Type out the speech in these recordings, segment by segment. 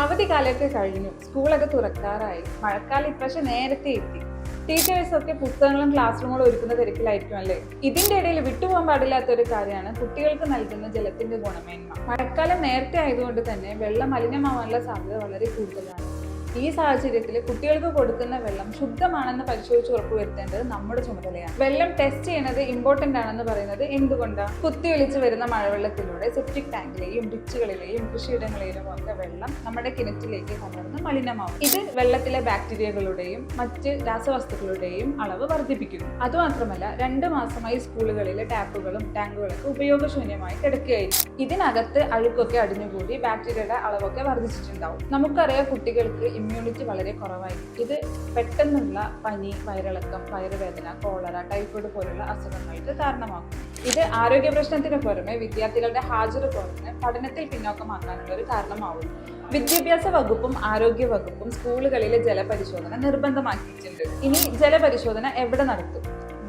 അവധിക്കാലമൊക്കെ കഴിഞ്ഞു, സ്കൂളൊക്കെ തുറക്കാറായി. മഴക്കാലം ഇപ്രാവശ്യം നേരത്തെ എത്തി. ടീച്ചേഴ്സ് ഒക്കെ പുസ്തകങ്ങളും ക്ലാസ് റൂമുകളും ഒരുക്കുന്ന തിരക്കിലായിരിക്കും അല്ലേ. ഇതിന്റെ ഇടയിൽ വിട്ടുപോകാൻ പാടില്ലാത്ത ഒരു കാര്യമാണ് കുട്ടികൾക്ക് നൽകുന്ന ജലത്തിന്റെ ഗുണമേന്മ. മഴക്കാലം നേരത്തെ ആയതുകൊണ്ട് തന്നെ വെള്ളം മലിനമാവാനുള്ള സാധ്യത വളരെ കൂടുതലാണ്. ഈ സാഹചര്യത്തിൽ കുട്ടികൾക്ക് കൊടുക്കുന്ന വെള്ളം ശുദ്ധമാണെന്ന് പരിശോധിച്ച് ഉറപ്പുവരുത്തേണ്ടത് നമ്മുടെ ചുമതലയാണ്. വെള്ളം ടെസ്റ്റ് ചെയ്യുന്നത് ഇമ്പോർട്ടന്റ് ആണെന്ന് പറയുന്നത് എന്തുകൊണ്ടാണ്? കുത്തിയൊലിച്ച് വരുന്ന മഴവെള്ളത്തിലൂടെ സെപ്റ്റിക് ടാങ്കിലെയും ഡിച്ചുകളിലെയും കൃഷിയിടങ്ങളിലും ഒക്കെ വെള്ളം നമ്മുടെ കിണറ്റിലേക്ക് കലർന്ന് മലിനമാവും. ഇത് വെള്ളത്തിലെ ബാക്ടീരിയകളുടെയും മറ്റ് രാസവസ്തുക്കളുടെയും അളവ് വർദ്ധിപ്പിക്കുന്നു. അതുമാത്രമല്ല, 2 മാസമായി സ്കൂളുകളിലെ ടാപ്പുകളും ടാങ്കുകളൊക്കെ ഉപയോഗശൂന്യമായി കിടക്കുകയായിരിക്കും. ഇതിനകത്ത് അഴുക്കൊക്കെ അടിഞ്ഞുകൂടി ബാക്ടീരിയയുടെ അളവൊക്കെ വർദ്ധിച്ചിട്ടുണ്ടാവും. നമുക്കറിയാം, കുട്ടികൾക്ക് ഇമ്മ്യൂണിറ്റി വളരെ കുറവായിരിക്കും. ഇത് പെട്ടെന്നുള്ള പനി, വയറിളക്കം, വയറുവേദന, കോളറ, ടൈഫോയിഡ് പോലുള്ള അസുഖങ്ങൾക്ക് കാരണമാകും. ഇത് ആരോഗ്യ പ്രശ്നത്തിന് പുറമെ വിദ്യാർത്ഥികളുടെ ഹാജർ കുറഞ്ഞ് പഠനത്തിൽ പിന്നോക്കമാക്കാനുള്ള ഒരു കാരണമാവുന്നു. വിദ്യാഭ്യാസ വകുപ്പും ആരോഗ്യ വകുപ്പും സ്കൂളുകളിലെ ജലപരിശോധന നിർബന്ധമാക്കിയിട്ടുണ്ട്. ഇനി ജലപരിശോധന എവിടെ നടത്തും?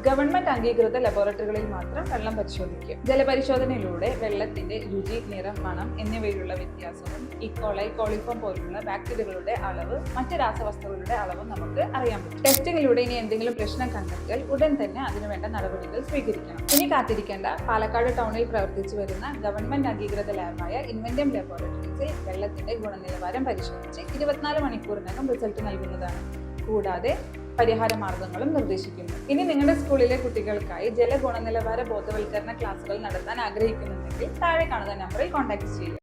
ഗവൺമെന്റ് അംഗീകൃത ലബോറട്ടറികളിൽ മാത്രം വെള്ളം പരിശോധിക്കും. ജലപരിശോധനയിലൂടെ വെള്ളത്തിന്റെ രുചി, നിറം, മണം എന്നിവയിലുള്ള വ്യത്യാസവും ഇക്കോളൈ, കോളിഫോം പോലുള്ള ബാക്ടീരിയകളുടെ അളവ്, മറ്റ് രാസവസ്തുക്കളുടെ അളവും നമുക്ക് അറിയാൻ പറ്റും. ടെസ്റ്റിങ്ങിലൂടെ ഇനി എന്തെങ്കിലും പ്രശ്നം കണ്ടെത്തിയാൽ ഉടൻ തന്നെ അതിനുവേണ്ട നടപടികൾ സ്വീകരിക്കണം. ഇനി കാത്തിരിക്കേണ്ട, പാലക്കാട് ടൗണിൽ പ്രവർത്തിച്ചു വരുന്ന ഗവൺമെന്റ് അംഗീകൃത ലാബായ ഇൻവെന്റം ലബോറട്ടറീസിൽ വെള്ളത്തിന്റെ ഗുണനിലവാരം പരിശോധിച്ച് 24 മണിക്കൂറിനകം റിസൾട്ട് നൽകുന്നതാണ്. കൂടാതെ പരിഹാര മാർഗങ്ങളും നിർദ്ദേശിക്കുന്നു. ഇനി നിങ്ങളുടെ സ്കൂളിലെ കുട്ടികൾക്കായി ജല ഗുണനിലവാര ബോധവൽക്കരണ ക്ലാസുകൾ നടത്താൻ ആഗ്രഹിക്കുന്നുണ്ടെങ്കിൽ താഴെ കാണുന്ന നമ്പറിൽ കോൺടാക്ട് ചെയ്യുക.